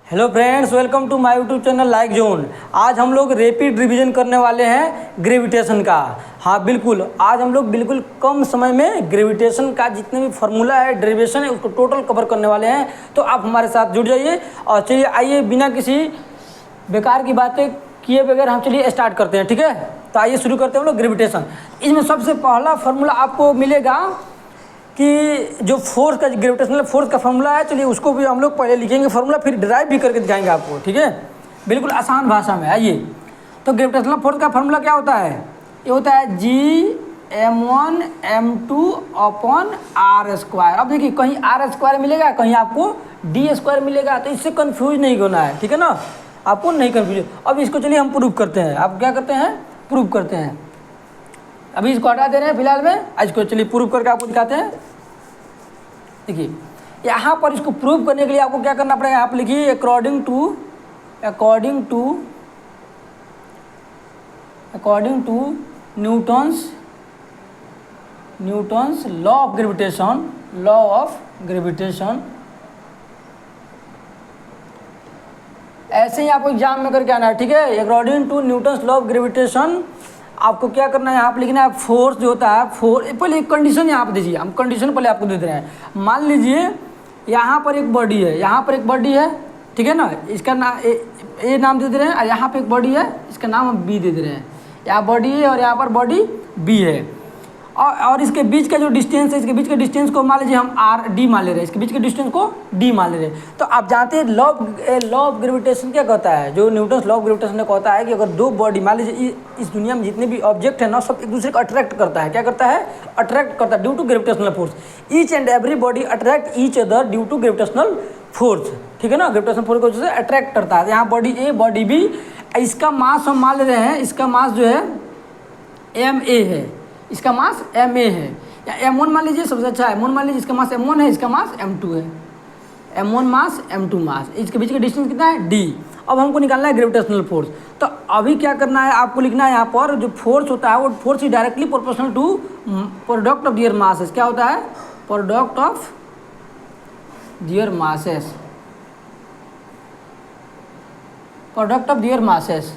Hello friends, welcome to my YouTube channel like zone. आज हम लोग रैपिड रिवीजन करने वाले हैं ग्रेविटेशन का। हाँ बिल्कुल, आज हम लोग बिल्कुल कम समय में ग्रेविटेशन का जितने भी फार्मूला है, डेरिवेशन है, उसको टोटल कवर करने वाले हैं। तो आप हमारे साथ जुड़ जाइए और चलिए आइए बिना किसी बेकार की बातें किए बगैर हम चलिए स्टार्ट करते हैं। ठीक है, तो आइए शुरू करते हैं हम लोग ग्रेविटेशन। इसमें सबसे पहला फार्मूला आपको मिलेगा कि जो फोर्स का ग्रेविटेशनल फोर्स का फार्मूला है, चलिए उसको भी हम लोग पहले लिखेंगे फार्मूला, फिर डिराइव भी करके दिखाएंगे आपको। ठीक है, बिल्कुल आसान भाषा में। आइए, तो ग्रेविटेशनल फोर्स का फार्मूला क्या होता है? ये होता है G(m1m2)/r²। अब देखिए, कहीं r² मिलेगा, कहीं आपको d² मिलेगा, तो इससे कंफ्यूज नहीं होना है। ठीक है ना, आपको नहीं कंफ्यूज। अब इसको चलिए हम प्रूव करते हैं। आप क्या करते हैं? प्रूव करते हैं। अभी इसको हटा दे रहे हैं फिलहाल में, इसको चलिए प्रूव करके आपको दिखाते हैं। देखिए, यहाँ पर इसको प्रूव करने के लिए आपको क्या करना पड़ेगा? आप लिखिए according to Newton's law of gravitation. ऐसे ही आपको एग्जाम में करके आना है। ठीक है, according to Newton's law of gravitation आपको क्या करना है? यहाँ पर लिखना है फोर्स जो होता है, पहले एक कंडीशन यहाँ पर दीजिए। हम कंडीशन पहले आपको दे रहे हैं। मान लीजिए यहाँ पर एक बॉडी है, यहाँ पर एक बॉडी है, ठीक है ना, इसका नाम ए नाम दे दे रहे हैं, और यहाँ पे एक बॉडी है, इसका नाम हम बी दे दे रहे हैं। यहाँ बॉडी है और यहाँ पर बॉडी बी है, और इसके बीच का जो डिस्टेंस है, इसके बीच के डिस्टेंस को मान लीजिए हम आर डी मान ले रहे हैं, इसके बीच के डिस्टेंस को डी मान ले रहे हैं। तो आप जानते हैं लॉ ऑफ ग्रेविटेशन क्या कहता है? जो न्यूटन्स लॉ ऑफ ग्रेविटेशन ने कहता है कि अगर दो बॉडी, मान लीजिए इस दुनिया में जितने भी ऑब्जेक्ट है ना, सब एक दूसरे को अट्रैक्ट करता है। क्या करता है? अट्रैक्ट करता है due to gravitational force. Each and every body attract each other due to gravitational force. ठीक है ना, ग्रेविटेशनल फोर्स की वजह से अट्रैक्ट करता है। यहाँ बॉडी ए, बॉडी बी, इसका मास हम मान ले रहे हैं, इसका मास जो है ma है, इसका मास ma है, या m1 मान लीजिए, सबसे अच्छा m1 मान लीजिए, इसका मास m1 है, इसका मास m2 है। m1 मास m2 मास, इसके बीच का डिस्टेंस कितना है? d। अब हमको निकालना है ग्रेविटेशनल फोर्स। तो अभी क्या करना है? आपको लिखना है यहाँ पर जो फोर्स होता है वो force is directly proportional to product of their masses. क्या होता है? Product of their masses, product of their masses.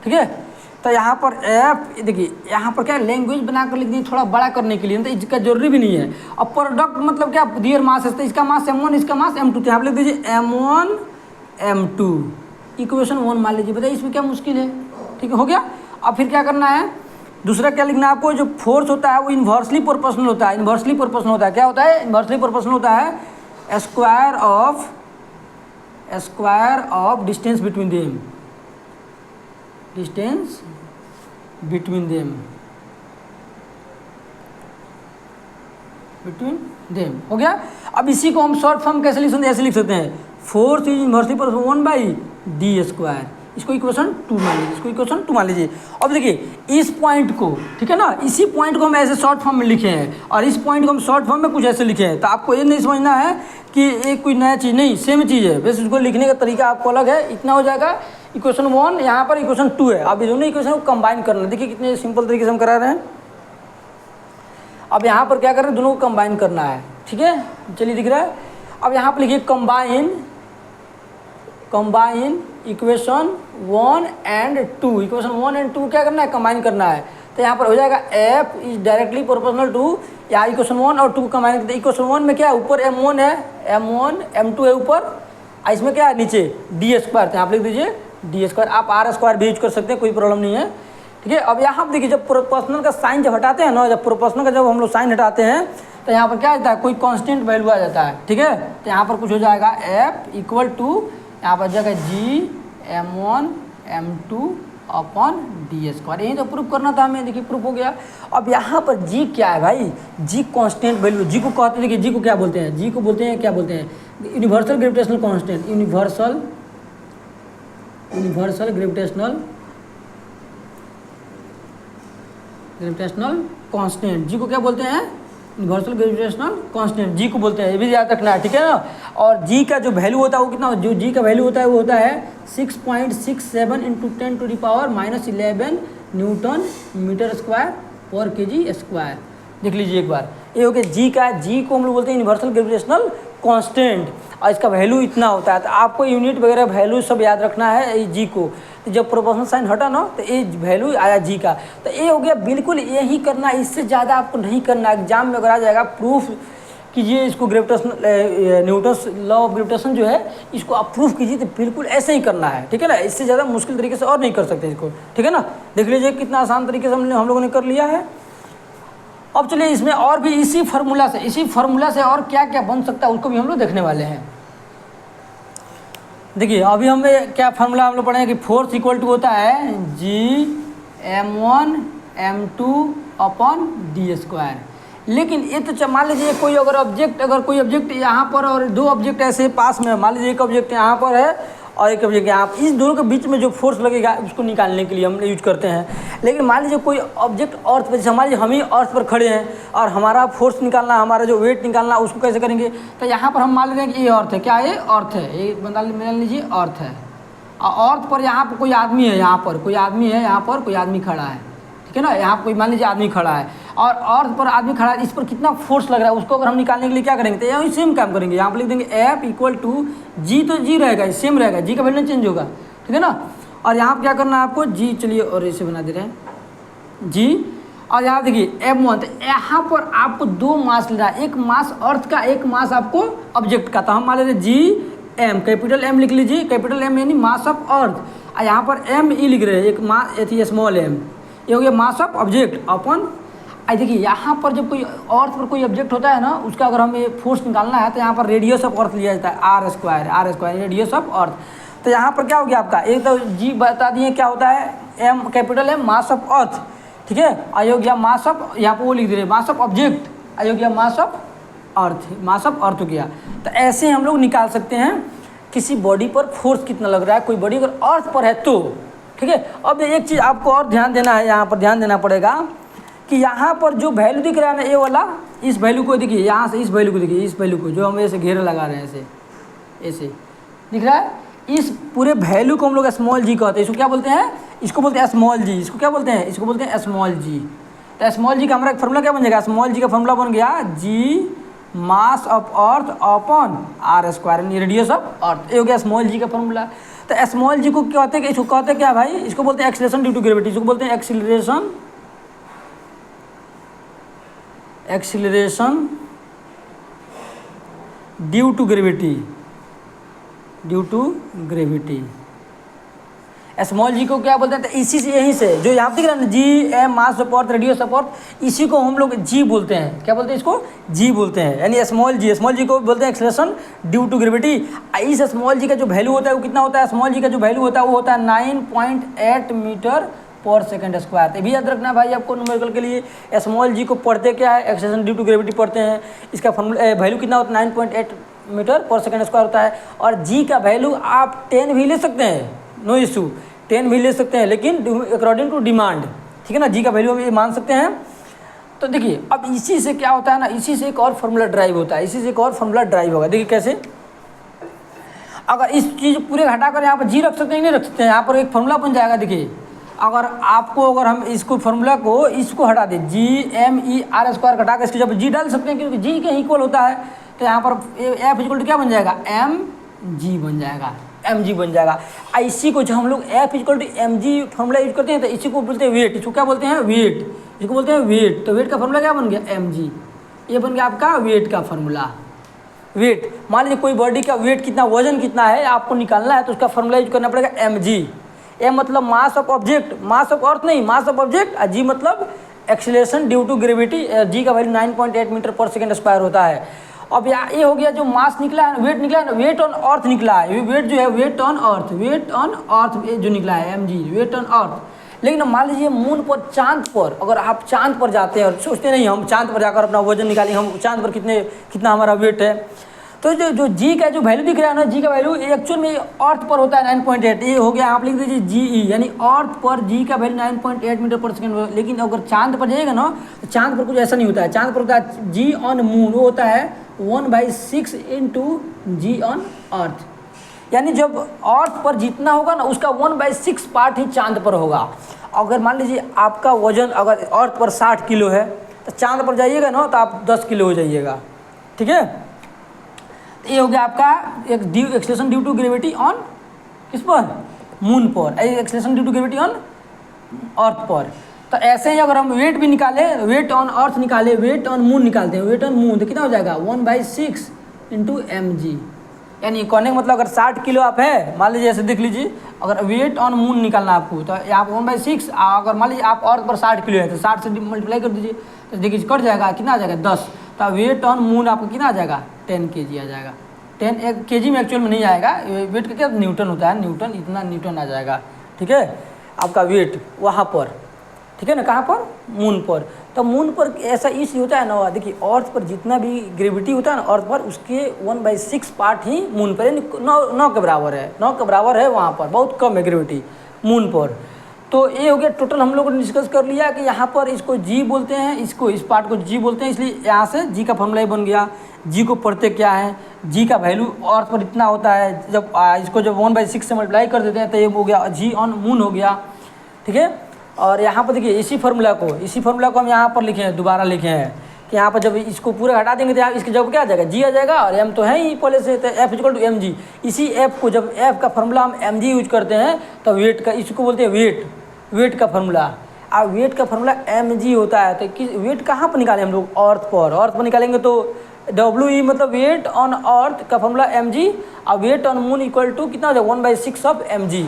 ठीक है, तो यहाँ पर एफ, देखिए यहाँ पर क्या लैंग्वेज बनाकर लिख दी थोड़ा बड़ा करने के लिए, तो इसका जरूरी भी नहीं है। अब प्रोडक्ट मतलब क्या? दियर मास है, तो इसका मास m1, इसका मास m2, तो यहाँ पर लिख दीजिए m1 m2 इक्वेशन 1 मान लीजिए। बताइए इसमें क्या मुश्किल है? ठीक है, हो गया। अब फिर क्या करना है? दूसरा क्या लिखना है आपको? जो फोर्स होता है वो इन्वर्सली प्रोपोर्शनल होता है। इन्वर्सली प्रोपोर्शनल होता है, क्या होता है? इन्वर्सली प्रोपोर्शनल होता है square of distance between them, distance between them. हो गया। अब इसी को हम शॉर्ट फॉर्म कैसे लिख सकते हैं? ऐसे लिख सकते हैं, force is inversely proportional 1/d²। इसको इक्वेशन 2 मान लीजिए, इसको इक्वेशन 2 मान लीजिए। अब देखिए इस पॉइंट को, ठीक है ना, इसी पॉइंट को हम ऐसे शॉर्ट फॉर्म में लिखे हैं, और इस पॉइंट को हम शॉर्ट फॉर्म में कुछ ऐसे लिखे हैं। तो आपको ये नहीं समझना है कि एक कोई नया चीज़ नहीं, सेम चीज़ है, बस उसको लिखने का तरीका आपको अलग है। इतना हो जाएगा। इक्वेशन 1 यहाँ पर इक्वेशन 2 है। अब ये दोनों इक्वेशन को कंबाइन करना, देखिए कितने सिंपल तरीके से हम करा रहे हैं। अब यहाँ पर क्या कर रहे हैं? दोनों को कंबाइन करना है। ठीक है, चलिए दिख रहा है। अब यहाँ पर लिखिए combine equation 1 and 2। Equation 1 and 2 क्या करना है? कंबाइन करना है। तो यहाँ पर हो जाएगा f is directly proportional to, यहाँ इक्वेशन 1 और 2 को कंबाइन करते हैं। इक्वेशन 1 में क्या है? ऊपर m1 है, m1 m2 है ऊपर, इसमें क्या है? नीचे d²। तो यहाँ पर लिख दीजिए d²। आप r² भी यूज कर सकते हैं, कोई प्रॉब्लम नहीं है। ठीक है, अब यहाँ पर देखिए जब प्रोपोर्शनल का साइन जब हटाते हैं ना, जब प्रोपोर्शनल का जब हम लोग साइन हटाते हैं तो यहाँ पर क्या आता है? कोई कांस्टेंट वैल्यू आ जाता है। ठीक है, तो यहाँ पर कुछ हो जाएगा f इक्वल टू, यहाँ पर जाएगा G(m1 m2)/d²। यही तो प्रूफ करना था हमें। देखिए प्रूफ हो गया। अब यहाँ पर G क्या है भाई? G constant value. G को कहते हैं, देखिए G को क्या बोलते हैं? G को बोलते हैं, क्या बोलते हैं? Universal gravitational constant, universal gravitational constant. G को क्या बोलते हैं? यूनिवर्सल ग्रेविटेशनल कांस्टेंट G को बोलते हैं। ये भी याद रखना है, ठीक है ना। और G का जो वैल्यू होता है वो कितना? जो G का वैल्यू होता है वो होता है 6.67 × 10⁻11 न्यूटन मीटर स्क्वायर पर kg स्क्वायर। देख लीजिए एक बार, ये हो गया G का। G को हम लोग बोलते हैं यूनिवर्सल ग्रेविटेशनल कांस्टेंट और इसका वैल्यू इतना होता है। तो आपको यूनिट वगैरह वैल्यू सब याद रखना है जी को। तो जब प्रोपोर्शनल साइन हटा ना तो ये वैल्यू आया जी का। तो ये हो गया, बिल्कुल यही करना, इससे ज़्यादा आपको नहीं करना। एग्जाम में अगर आ जाएगा प्रूफ कीजिए इसको, gravitation Newton's law of gravitation जो है इसको आप प्रूफ कीजिए, तो बिल्कुल ऐसे ही करना है, ठीक है ना। इससे ज़्यादा मुश्किल तरीके से और नहीं कर सकते इसको, ठीक है ना। देख लीजिए कितना आसान तरीके से हम लोगों ने कर लिया है। अब चलिए इसमें और भी इसी फार्मूला से और क्या क्या बन सकता है उसको भी हम लोग देखने वाले हैं। देखिए अभी हमें क्या फार्मूला हम लोग पढ़े हैं कि फोर्स इक्वल टू होता है G m1m2/d²। लेकिन ये तो मान लीजिए कोई ऑब्जेक्ट यहाँ पर और दो ऑब्जेक्ट ऐसे पास में, मान लीजिए एक ऑब्जेक्ट यहाँ पर है और एक ऑब्जेक्ट यहाँ, इस दोनों के बीच में जो फोर्स लगेगा उसको निकालने के लिए हम यूज करते हैं। लेकिन मान लीजिए कोई ऑब्जेक्ट अर्थ पर, जैसे मान लीजिए हम ही अर्थ पर खड़े हैं और हमारा फोर्स निकालना, हमारा जो वेट निकालना, उसको कैसे करेंगे। तो यहाँ पर हम मान लेते हैं कि ये अर्थ है, क्या ये अर्थ है, ये मान लीजिए अर्थ है और अर्थ पर यहाँ पर कोई आदमी है, यहाँ पर कोई आदमी है, यहाँ पर कोई आदमी खड़ा है, ठीक है ना। यहाँ कोई मान लीजिए आदमी खड़ा है और अर्थ पर आदमी खड़ा है, इस पर कितना फोर्स लग रहा है उसको अगर हम निकालने के लिए क्या करेंगे, तो यहाँ सेम काम करेंगे। यहाँ पर लिख देंगे F इक्वल टू जी, तो जी रहेगा, सेम रहेगा, जी का वैल्यू चेंज होगा, ठीक है ना। और यहाँ पर क्या करना है आपको, जी, चलिए और ऐसे बना दे रहे हैं जी। और यहाँ देखिए M1, तो यहाँ पर आपको दो मास लेना है, एक मास अर्थ का, एक मास आपको ऑब्जेक्ट का। तो हम मान लेते जी एम, कैपिटल एम लिख लीजिए, कैपिटल एम यानी मास ऑफ अर्थ, और यहाँ पर एम ई लिख रहे हैं, एक मास स्मॉल एम, ये हो गया मास ऑफ ऑब्जेक्ट अपन। देखिए यहाँ पर जब कोई अर्थ पर कोई ऑब्जेक्ट होता है ना, उसका अगर हमें फोर्स निकालना है तो यहाँ पर रेडियस ऑफ अर्थ लिया जाता है, R square radius of earth. तो यहाँ पर क्या हो गया आपका, एक तो जी बता दिए क्या होता है, M capital M mass of earth, ठीक है। अयोग्या मास ऑफ, यहाँ पर वो लिख दे रहे मास ऑफ ऑब्जेक्ट, अयोग्या मास ऑफ अर्थ हो गया। तो ऐसे हम लोग निकाल सकते हैं किसी बॉडी पर फोर्स कितना लग रहा है। कोई बॉडी अगर अर्थ पर है तो, ठीक है। अब एक चीज़ आपको और ध्यान देना है, यहाँ पर ध्यान देना पड़ेगा कि यहाँ पर जो वैल्यू दिख रहा है ना, ये वाला, इस वैल्यू को देखिए, यहाँ से इस वैल्यू को देखिए, इस वैल्यू को जो हम ऐसे घेरा लगा रहे हैं, ऐसे दिख रहा है, इस पूरे वैल्यू को हम लोग स्मॉल जी कहते हैं। इसको क्या बोलते हैं, इसको बोलते हैं स्मॉल जी। इसको क्या बोलते हैं, इसको बोलते हैं स्मॉल जी। तो स्मॉल जी का हमारा फॉर्मूला क्या बन जाएगा, स्मॉल जी का फॉर्मूला बन गया G mass of earth upon R square, radius of earth, ये हो गया स्मॉल जी का फॉर्मूला। तो स्मॉल जी को क्या कहते हैं, इसको कहते हैं क्या भाई, इसको बोलते हैं एक्सीलरेशन ड्यू टू ग्रेविटी, इसको बोलते हैं acceleration due to gravity. Small G को क्या बोलते हैं, तो इसी से, यहीं से जो यहाँ दिख रहा है ना, G M mass of earth radius of earth, इसी को हम लोग जी बोलते हैं। क्या बोलते हैं, इसको जी बोलते हैं, यानी स्मॉल जी को बोलते हैं एक्सेलरेशन ड्यू टू ग्रेविटी। इस स्मॉल जी का जो वैल्यू होता है वो कितना होता है, स्मॉल जी का जो वैल्यू होता है वो होता है 9.8 मीटर पर सेकंड स्क्वायर। ये भी याद रखना भाई आपको न्यूमेरिकल के लिए। स्मॉल जी को पढ़ते क्या है, एक्सेलरेशन ड्यू टू ग्रेविटी पढ़ते हैं। इसका फॉर्मूला वैल्यू कितना होता है, 9.8 मीटर पर सेकंड स्क्वायर होता है। और जी का वैल्यू आप 10 भी ले सकते हैं, नो इशू, 10 भी ले सकते हैं, लेकिन अकॉर्डिंग टू डिमांड, ठीक है ना। जी का वैल्यू हम ये मान सकते हैं। तो देखिए अब इसी से क्या होता है ना, इसी से एक और फार्मूला ड्राइव होता है, इसी से एक और फार्मूला ड्राइव होगा। देखिए कैसे, अगर इस चीज़ पूरे हटाकर यहाँ पर जी रख सकते हैं, नहीं रख सकते हैं, यहाँ पर एक फार्मूला बन जाएगा। देखिए अगर हम इसको फार्मूला को इसको हटा दें, G M E R square हटा कर इसकी जब जी डाल सकते हैं, क्योंकि जी के इक्वल होता है, तो यहाँ पर एफ इक्वल टू क्या बन जाएगा, एम जी बन जाएगा, एम जी बन जाएगा। इसी को जब हम लोग F equal to M G formula use करते हैं, तो इसी को बोलते हैं वेट। इसको क्या बोलते हैं, वेट, इसको बोलते हैं वेट। तो वेट का फॉर्मूला क्या बन गया, एम जी, ये बन गया आपका वेट का फॉर्मूला। वेट, मान लीजिए कोई बॉडी का वेट कितना, वजन कितना है आपको निकालना है, तो उसका फॉर्मूला यूज करना पड़ेगा एम जी। एम मतलब mass of object, mass of earth नहीं, मास ऑफ ऑब्जेक्ट। जी मतलब acceleration due to gravity. G का वैल्यू 9.8 मीटर पर सेकंड स्क्वायर होता है। अब ये हो गया जो मास निकला है, वेट निकला है ना, वेट ऑन अर्थ निकला है। वेट जो है वेट ऑन अर्थ जो निकला है M G, weight on earth. लेकिन मान लीजिए मून पर, चांद पर, अगर आप चांद पर जाते हैं और सोचते नहीं हम चांद पर जाकर अपना वजन निकालें, हम चांद पर कितना हमारा वेट है, तो जो जी का जो वैल्यू दिख रहा है ना, जी का वैल्यू एक्चुअल में अर्थ पर होता है 9.8। ये हो गया, आप लिख दीजिए जी ई, यानी अर्थ पर जी का वैल्यू 9.8 मीटर पर सेकंड। लेकिन अगर चांद पर जाएगा ना, तो चांद पर कुछ ऐसा नहीं होता है। चांद पर होता है जी ऑन मून, वो होता है 1/6 इंटू जी ऑन अर्थ। यानी जब अर्थ पर जितना होगा ना, उसका 1/6 पार्ट ही चांद पर होगा। अगर मान लीजिए आपका वजन अगर अर्थ पर 60 किलो है, तो चांद पर जाइएगा ना तो आप 10 किलो हो जाइएगा, ठीक है। ये हो गया आपका एक acceleration due to gravity on किस पर, मून पर, acceleration due to gravity on earth पर। तो ऐसे ही अगर हम वेट भी निकाले, वेट ऑन अर्थ निकाले, वेट ऑन मून निकालते हैं, वेट ऑन मून तो कितना हो जाएगा 1/6 इंटू mg। यानी कहने का मतलब अगर 60 किलो आप है, मान लीजिए ऐसे देख लीजिए, अगर वेट ऑन मून निकालना आपको तो आप 1/6, अगर मान लीजिए आप अर्थ पर 60 किलो है तो 60 से मल्टीप्लाई कर दीजिए तो देखिए कट जाएगा, कितना आ जाएगा 10। तो वेट ऑन मून आपको कितना आ जाएगा 10 kg आ जाएगा। 10 एक kg में एक्चुअल में नहीं आएगा, वेट का क्या न्यूटन होता है, न्यूटन, इतना न्यूटन आ जाएगा। ठीक है, आपका वेट वहाँ पर, ठीक है ना, कहाँ पर, मून पर। तो मून पर ऐसा इसलिए होता है ना, देखिए अर्थ पर जितना भी ग्रेविटी होता है ना अर्थ पर, उसके 1/6 पार्ट ही मून पर, यानी 9 के बराबर है, 9 के बराबर है वहाँ पर, बहुत कम है ग्रेविटी मून पर। तो ये हो गया टोटल, हम लोगों ने डिस्कस कर लिया कि यहाँ पर इसको जी बोलते हैं, इसको इस पार्ट को जी बोलते हैं, इसलिए यहाँ से जी का फॉर्मूला ही बन गया। जी को पढ़ते क्या है, जी का वैल्यू अर्थ पर इतना होता है, जब इसको जब 1/6 से मल्टीप्लाई कर देते हैं तो ये हो गया जी ऑन मून हो गया। ठीक है, और यहाँ पर देखिए इसी फार्मूला को हम यहाँ पर लिखे हैं, दोबारा लिखे हैं कि यहाँ पर जब इसको पूरा हटा देंगे तो यहाँ इसकी जगह क्या आ जाएगा, जी आ जाएगा, और एम तो है ही पहले से, तो F equal to M G. इसी एफ को, जब एफ का फार्मूला हम एम जी यूज करते हैं तो वेट का, इसको बोलते हैं वेट का फार्मूला। अब वेट का फार्मूला एम जी होता है, तो किस वेट कहाँ पर निकालें हम लोग, अर्थ पर निकालेंगे तो डब्ल्यू ई मतलब वेट ऑन अर्थ का फार्मूला एम जी, और weight on moon equal to कितना हो जाएगा 1/6 ऑफ एम जी।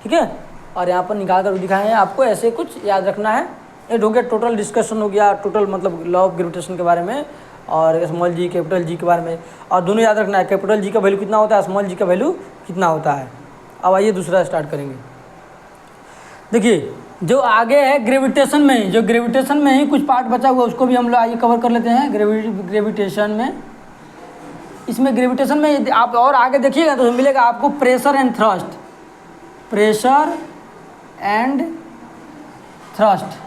ठीक है, और यहाँ पर निकाल कर दिखाए हैं आपको, ऐसे कुछ याद रखना है। ये हो गया टोटल डिस्कशन, हो गया टोटल मतलब लॉ ऑफ ग्रेविटेशन के बारे में और स्मॉल जी कैपिटल जी के बारे में, और दोनों याद रखना है, कैपिटल जी का वैल्यू कितना होता है, स्मॉल जी का वैल्यू कितना होता है। अब आइए दूसरा स्टार्ट करेंगे। देखिए जो आगे है ग्रेविटेशन में ही कुछ पार्ट बचा हुआ, उसको भी हम लोग आइए कवर कर लेते हैं। ग्रेविटेशन में, इसमें ग्रेविटेशन में यदि आप और आगे देखिएगा तो मिलेगा आपको pressure and thrust, pressure and thrust.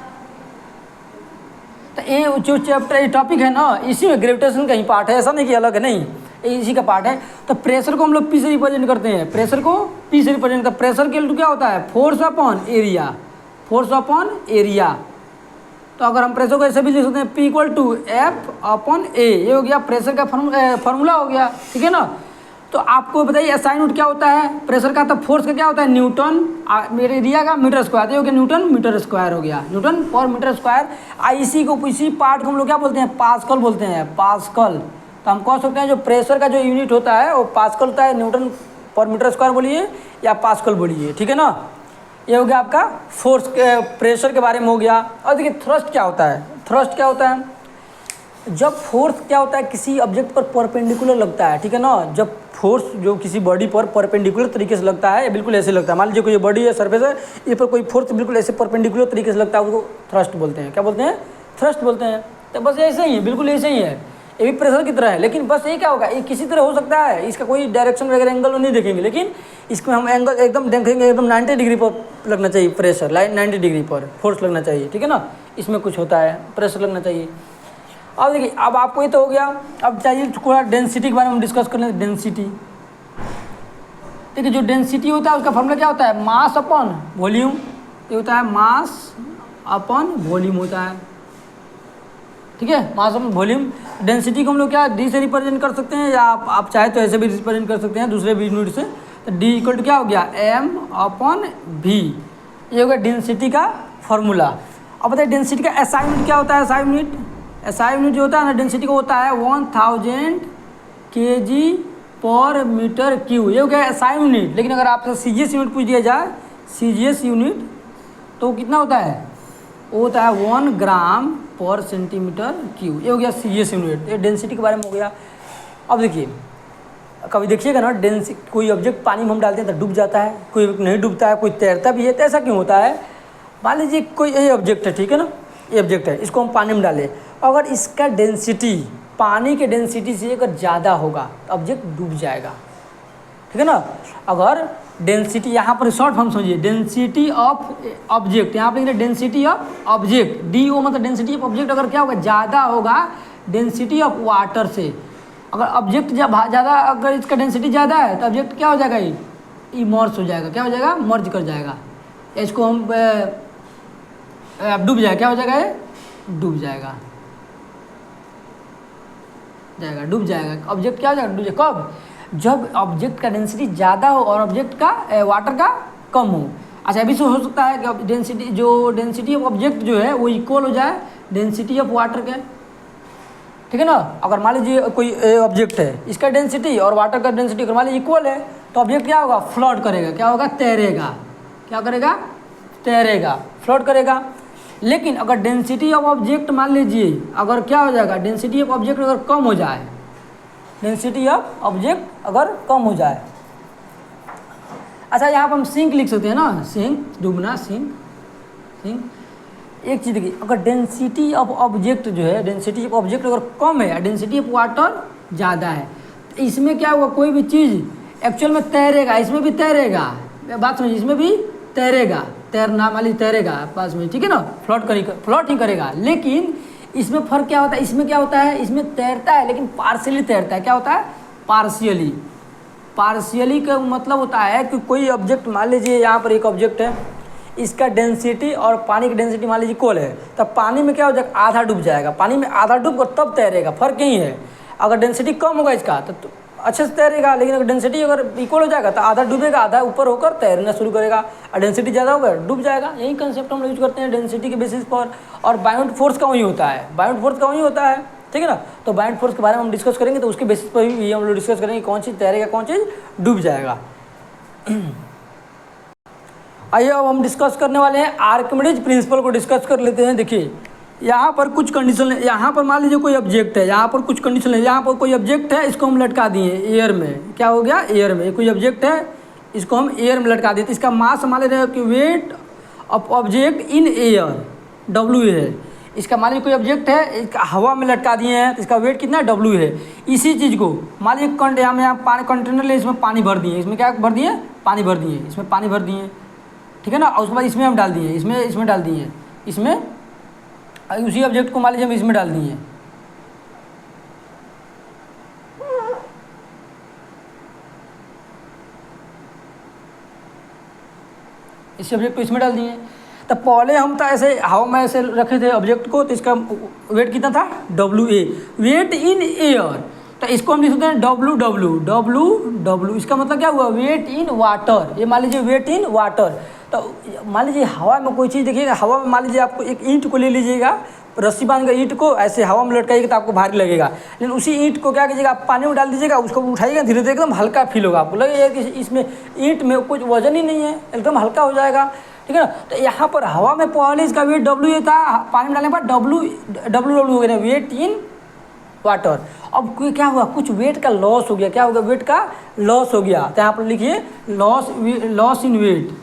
तो ये जो चैप्टर, ये टॉपिक है ना, इसी में ग्रेविटेशन का ही पार्ट है, ऐसा नहीं कि अलग है, नहीं, ये इसी का पार्ट है। तो प्रेशर को हम लोग पी से रिप्रेजेंट करते हैं, प्रेशर को पी से रिप्रेजेंट करते हैं। प्रेशर के लिए क्या होता है, force upon area, force upon area. तो अगर हम प्रेशर को ऐसे भी लिख सकते हैं, P equal to F upon A, ये हो गया प्रेशर का फार्मूला हो गया। ठीक है ना, तो आपको बताइए एसआई यूनिट क्या होता है प्रेशर का, तो फोर्स का क्या होता है न्यूटन, मेरे एरिया का मीटर स्क्वायर, ये हो गया न्यूटन मीटर स्क्वायर हो गया, न्यूटन पर मीटर स्क्वायर। इसी को, इसी पार्ट को हम लोग क्या बोलते हैं, पास्कल बोलते हैं, पास्कल। तो हम कह सकते हैं जो प्रेशर का जो यूनिट होता है वो पास्कल होता है, न्यूटन पर मीटर स्क्वायर बोलिए या पास्कल बोलिए। ठीक है ना, ये हो गया आपका फोर्स के, प्रेशर के बारे में हो गया। और देखिए थ्रस्ट क्या होता है, थ्रस्ट क्या होता है, जब फोर्स क्या होता है किसी ऑब्जेक्ट पर परपेंडिकुलर लगता है। ठीक है ना, जब फोर्स जो किसी बॉडी पर परपेंडिकुलर तरीके से लगता है, बिल्कुल ऐसे लगता है, मान लीजिए कोई बॉडी है, सरफेस है, इस पर कोई फोर्स बिल्कुल ऐसे परपेंडिकुलर तरीके से लगता है, उसको थ्रस्ट बोलते हैं। क्या बोलते हैं, थ्रस्ट बोलते हैं। तो बस ऐसे ही है, बिल्कुल ऐसे ही है, ये भी प्रेशर की तरह है, लेकिन बस ये क्या होगा, ये किसी तरह हो सकता है, इसका कोई डायरेक्शन वगैरह एंगल नहीं देखेंगे, लेकिन इसमें हम एंगल एकदम देखेंगे, एकदम 90 डिग्री पर लगना चाहिए प्रेशर, लाइन 90 डिग्री पर फोर्स लगना चाहिए। ठीक है ना, इसमें कुछ होता है, प्रेशर लगना चाहिए। अब देखिए, अब आपको ये तो हो गया, अब चाहिए थोड़ा डेंसिटी के बारे में हम डिस्कस कर लें। डेंसिटी, देखिए जो डेंसिटी होता है उसका फॉर्मूला क्या होता है, मास अपॉन वॉल्यूम। ये होता है मास अपॉन वॉल्यूम होता है। ठीक है, मास अपॉन वॉल्यूम। डेंसिटी को हम लोग क्या डी से रिप्रेजेंट कर सकते हैं, या आप चाहे तो ऐसे भी रिप्रेजेंट कर सकते हैं दूसरे भी यूनिट से। तो डी इक्वल टू क्या हो गया, एम अपॉन वी, ये हो गया डेंसिटी का फॉर्मूला। अब बताइए डेंसिटी का एसआई यूनिट क्या होता है, एसआई यूनिट, एसआई यूनिट जो होता है ना डेंसिटी को होता है 1000 kg पर मीटर क्यू, ये हो गया एसआई यूनिट। लेकिन अगर आपसे सीजीएस यूनिट पूछ दिया जाए, सीजीएस यूनिट, तो कितना होता है, वो होता है 1 ग्राम पर सेंटीमीटर क्यू, ये हो गया सीजीएस यूनिट। ये डेंसिटी के बारे में हो गया। अब देखिए, कभी देखिएगा ना डेंसिटी, कोई ऑब्जेक्ट पानी में हम डालते हैं तो डूब जाता है, कोई नहीं डूबता है, कोई तैरता भी है, तो ऐसा क्यों होता है। मान लीजिए कोई ये ऑब्जेक्ट है, ठीक है ना, ये ऑब्जेक्ट है, इसको हम पानी में डालें, अगर इसका डेंसिटी पानी के डेंसिटी से अगर ज़्यादा होगा तो ऑब्जेक्ट डूब जाएगा। ठीक है ना, अगर डेंसिटी, यहाँ पर शॉर्ट फॉर्म समझिए, डेंसिटी ऑफ ऑब्जेक्ट, यहाँ पर density of object, D O मतलब डेंसिटी ऑफ ऑब्जेक्ट, अगर क्या होगा, ज़्यादा होगा डेंसिटी ऑफ वाटर से। अगर ऑब्जेक्ट जब ज़्यादा, अगर इसका डेंसिटी ज़्यादा है तो ऑब्जेक्ट क्या हो जाएगा, ये इमर्स हो जाएगा, क्या हो जाएगा, मर्ज कर जाएगा, इसको हम डूब जाएगा, क्या हो जाएगा, ये डूब जाएगा। जाएगा, डूब जाएगा। ऑब्जेक्ट क्या हो जाएगा, डूब जाएगा। कब? जब ऑब्जेक्ट का डेंसिटी ज़्यादा हो और ऑब्जेक्ट का वाटर का कम हो। अच्छा, अभी से हो सकता है कि डेंसिटी ऑफ ऑब्जेक्ट जो है वो इक्वल हो जाए डेंसिटी ऑफ वाटर के, ठीक है ना। अगर मान लीजिए कोई ऑब्जेक्ट है, इसका डेंसिटी और वाटर का डेंसिटी अगर मान लीजिए इक्वल है, तो ऑब्जेक्ट क्या होगा, फ्लोट करेगा। क्या होगा, तैरेगा। क्या करेगा, तैरेगा, फ्लोट करेगा। लेकिन अगर डेंसिटी ऑफ ऑब्जेक्ट मान लीजिए अगर क्या हो जाएगा, डेंसिटी ऑफ ऑब्जेक्ट अगर कम हो जाए, डेंसिटी ऑफ ऑब्जेक्ट अगर कम हो जाए। अच्छा, यहाँ पर हम सिंक लिख सकते हैं ना, सिंक, डूबना, सिंक, सिंक। एक चीज़ देखिए, अगर डेंसिटी ऑफ ऑब्जेक्ट जो है, डेंसिटी ऑफ ऑब्जेक्ट अगर कम है, डेंसिटी ऑफ वाटर ज़्यादा है, तो इसमें क्या होगा, कोई भी चीज़ एक्चुअल में तैरेगा, इसमें भी तैरेगा। बात समझिए, इसमें भी तैरेगा, तैरना मान लीजिए तैरेगा पास में, ठीक है ना, फ्लोट ही करेगा। लेकिन इसमें फ़र्क क्या होता है, इसमें क्या होता है, इसमें तैरता है लेकिन पार्शियली तैरता है। क्या होता है, पार्शियली। पार्शियली का मतलब होता है कि कोई ऑब्जेक्ट, मान लीजिए यहाँ पर एक ऑब्जेक्ट है, इसका डेंसिटी और पानी की डेंसिटी मान लीजिए इक्वल है, तब पानी में क्या हो जाएगा, आधा डूब जाएगा। पानी में आधा डूब कर तब तैरेगा, फर्क यही है। अगर डेंसिटी कम होगा इसका तो अच्छे से तैरेगा, लेकिन अगर डेंसिटी अगर इक्वल हो जाएगा तो आधा डूबेगा, आधा ऊपर होकर तैरना शुरू करेगा, और डेंसिटी ज़्यादा होगा डूब जाएगा। यही कंसेप्ट हम लोग यूज करते हैं डेंसिटी के बेसिस पर। और बाउंड फोर्स का वही होता है, बाउंड फोर्स का वही होता है, ठीक है ना। तो बाउंड फोर्स के बारे में हम डिस्कस करेंगे, तो उसके बेसिस पर ही हम लोग डिस्कस करेंगे कौन चीज़ तैरेगा, कौन चीज़ डूब जाएगा। आइए अब हम डिस्कस करने वाले हैं आर्किमिडीज प्रिंसिपल को डिस्कस कर लेते हैं। देखिए, यहाँ पर कुछ कंडीशन है, यहाँ पर मान लीजिए कोई ऑब्जेक्ट है, यहाँ पर कुछ कंडीशन है। यहाँ पर कोई ऑब्जेक्ट है, इसको हम लटका दिए एयर में। क्या हो गया, एयर में। कोई ऑब्जेक्ट है, इसको हम एयर में लटका दिए, तो इसका मास मान लीजिए कि weight of object in air W है। इसका मान लीजिए कोई ऑब्जेक्ट है, इसका हवा में लटका दिए हैं, तो इसका वेट कितना है, W है। इसी चीज़ को मान लीजिए यहाँ पानी कंटेनर ले, इसमें पानी भर दिए, इसमें क्या भर दिए, पानी भर दिए, इसमें पानी भर दिए, ठीक है ना। और उसके बाद इसमें हम डाल दिए, इसमें डाल दिए, इसमें उसी ऑब्जेक्ट को मान लीजिए हम इसमें डाल दिए, इस ऑब्जेक्ट को इसमें डाल दिए। तो पहले हम तो ऐसे हवा में ऐसे रखे थे ऑब्जेक्ट को, तो इसका वेट कितना था, WA, वेट इन एयर। तो इसको हम लिख सकते हैं W। इसका मतलब क्या हुआ, वेट इन वाटर। ये मान लीजिए वेट इन वाटर। तो मान लीजिए हवा में कोई चीज़ देखिएगा, हवा में मान लीजिए आपको एक ईंट को ले लीजिएगा, रस्सी बांध कर ईंट को ऐसे हवा में लटकाइएगा तो आपको भारी लगेगा। लेकिन उसी ईंट को क्या कीजिएगा, आप पानी में डाल दीजिएगा, उसको उठाइएगा, धीरे धीरे एकदम हल्का फील होगा, आपको लगेगा कि इसमें ईंट में कुछ वजन ही नहीं है, एकदम हल्का हो जाएगा, ठीक है ना। तो यहाँ पर हवा में पहले इसका वेट W था, पानी में डालने के बाद W हो गया, वेट इन वाटर। अब क्या हुआ, कुछ वेट का लॉस हो गया। क्या हो गया, वेट का लॉस हो गया। तो यहाँ पर लिखिए लॉस इन वेट।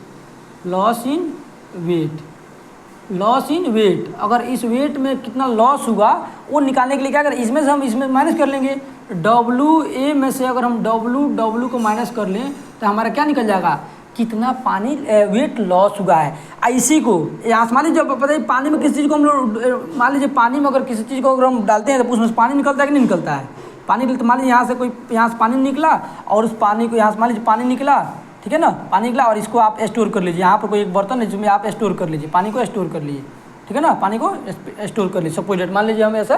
अगर इस वेट में कितना लॉस हुआ वो निकालने के लिए क्या करें, इसमें से हम इसमें माइनस कर लेंगे। WA में से अगर हम W को माइनस कर लें तो हमारा क्या निकल जाएगा, कितना पानी वेट लॉस हुआ है। इसी को यहाँ मान लीजिए, जब पता है पानी में किसी चीज़ को हम लोग, मान लीजिए पानी में अगर किसी चीज़ को अगर हम डालते हैं तो उसमें से पानी निकलता है कि नहीं निकलता है, पानी। तो मान लीजिए यहाँ से पानी निकला, और उस पानी को यहाँ से मान लीजिए पानी निकला, ठीक है ना, पानी निकला, और इसको आप स्टोर कर लीजिए। यहाँ पर कोई एक बर्तन है जिसमें आप स्टोर कर लीजिए, पानी को स्टोर कर लीजिए, ठीक है ना, पानी को स्टोर कर लीजिए। सपोज मान लीजिए हम ऐसा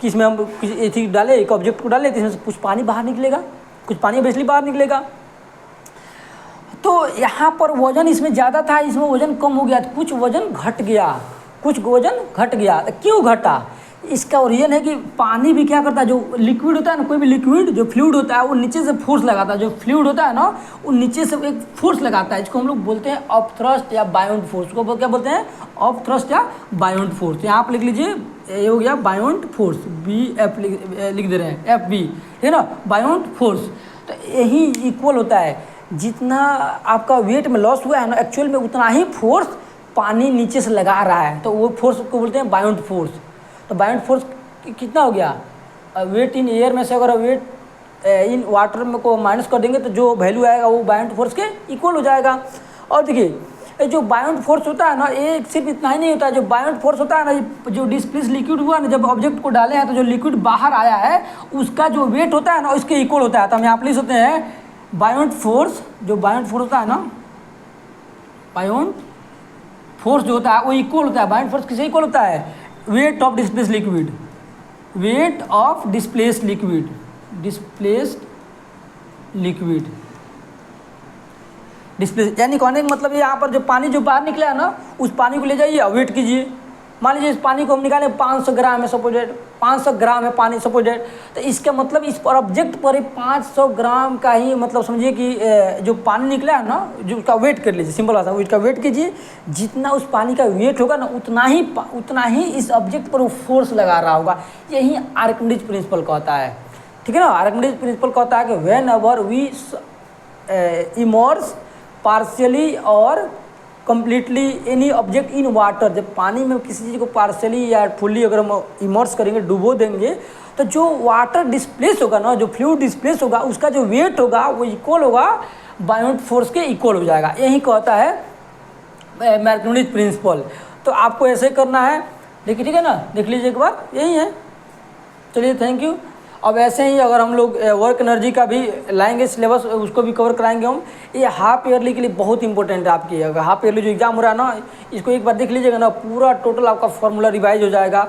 कि इसमें हम किसी चीज़ डाले, एक ऑब्जेक्ट को डाले, तो इसमें से कुछ पानी बाहर निकलेगा, कुछ पानी बेसिकली बाहर निकलेगा। तो यहाँ पर वजन इसमें ज़्यादा था, इसमें वजन कम हो गया, तो कुछ वजन घट गया। तो क्यों घटा, इसका रीज़न है कि पानी भी क्या करता है, जो लिक्विड होता है ना, कोई भी लिक्विड जो फ्लूइड होता है वो नीचे से फोर्स लगाता है। जो फ्लूइड होता है ना वो नीचे से एक फोर्स लगाता है, इसको हम लोग बोलते हैं ऑफ थ्रस्ट या बाउंड फोर्स। को क्या बोलते हैं, ऑफ थ्रस्ट या बाउंड फोर्स। यहाँ पर लिख लीजिए, ये हो गया बाउंड फोर्स, BF लिख दे रहे हैं, FB, ठीक है ना, बाउंड फोर्स। तो यही इक्वल होता है, जितना आपका वेट में लॉस हुआ है ना, एक्चुअल में उतना ही फोर्स पानी नीचे से लगा रहा है, तो वो फोर्स को बोलते हैं बाउंड फोर्स। तो बाउंड फोर्स कितना हो गया, वेट इन एयर में से अगर वेट इन वाटर में को माइनस कर देंगे तो जो वैल्यू आएगा वो बाउंड फोर्स के इक्वल हो जाएगा। और देखिए, जो बाउंड फोर्स होता है ना, ये सिर्फ इतना ही नहीं होता है। जो बाउंड फोर्स होता है ना, जो डिस्प्लेस लिक्विड हुआ ना, जब ऑब्जेक्ट को डाले हैं तो जो लिक्विड बाहर आया है उसका जो वेट होता है ना उसके इक्वल होता है। तो हम यहाँ पर लिख सकते हैं बाउंड फोर्स, जो बाउंड फोर्स होता है ना, बाउंड फोर्स जो होता है वो इक्वल होता है। बाउंड फोर्स किससे इक्वल होता है, weight of displace liquid, weight of displaced liquid, displaced liquid, displace यानी कहने का मतलब यहाँ पर जो पानी जो बाहर निकला है ना, उस पानी को ले जाइए और वेट कीजिए। मान लीजिए इस पानी को हम निकाले 500 ग्राम है सपोजेट, 500 ग्राम है पानी सपोजेट, तो इसका मतलब इस पर ऑब्जेक्ट पर 500 ग्राम का ही मतलब समझिए कि जो पानी निकला है ना, जो उसका वेट कर लीजिए, सिंपल बात है, उसका वेट कीजिए। जितना उस पानी का वेट होगा ना, उतना ही इस ऑब्जेक्ट पर वो फोर्स लगा रहा होगा। यही आर्किमिडीज प्रिंसिपल कहता है, ठीक है ना। आर्किमिडीज प्रिंसिपल कहता है कि whenever we immerse partially और completely any object in water, जब पानी में किसी चीज़ को पार्शियली या फुल्ली अगर हम इमर्स करेंगे, डुबो देंगे, तो जो वाटर डिस्प्लेस होगा ना, जो फ्लूइड डिस्प्लेस होगा, उसका जो वेट होगा वो इक्वल होगा बायोट फोर्स के इक्वल हो जाएगा। यही कहता है आर्किमिडीज प्रिंसिपल। तो आपको ऐसे करना है, देखिए ठीक है ना, देख लीजिए एक बार, यही है। चलिए थैंक यू। अब ऐसे ही अगर हम लोग वर्क एनर्जी का भी लाएंगे सिलेबस, उसको भी कवर कराएंगे हम। ये हाफ ईयरली के लिए बहुत इंपॉर्टेंट है आपकी। अगर हाफ ईयरली जो एग्जाम हो रहा है ना, इसको एक बार देख लीजिएगा ना, पूरा टोटल आपका फॉर्मूला रिवाइज हो जाएगा,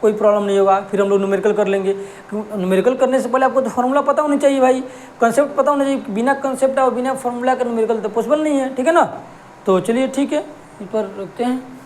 कोई प्रॉब्लम नहीं होगा। फिर हम लोग न्यूमेरिकल कर लेंगे। न्यूमेरिकल करने से पहले आपको तो फॉर्मूला पता होना चाहिए भाई, कंसेप्ट पता होना चाहिए। बिना कंसेप्ट और बिना फॉर्मूला का न्यूमेरिकल तो पॉसिबल नहीं है, ठीक है ना। तो चलिए ठीक है, इस पर रखते हैं।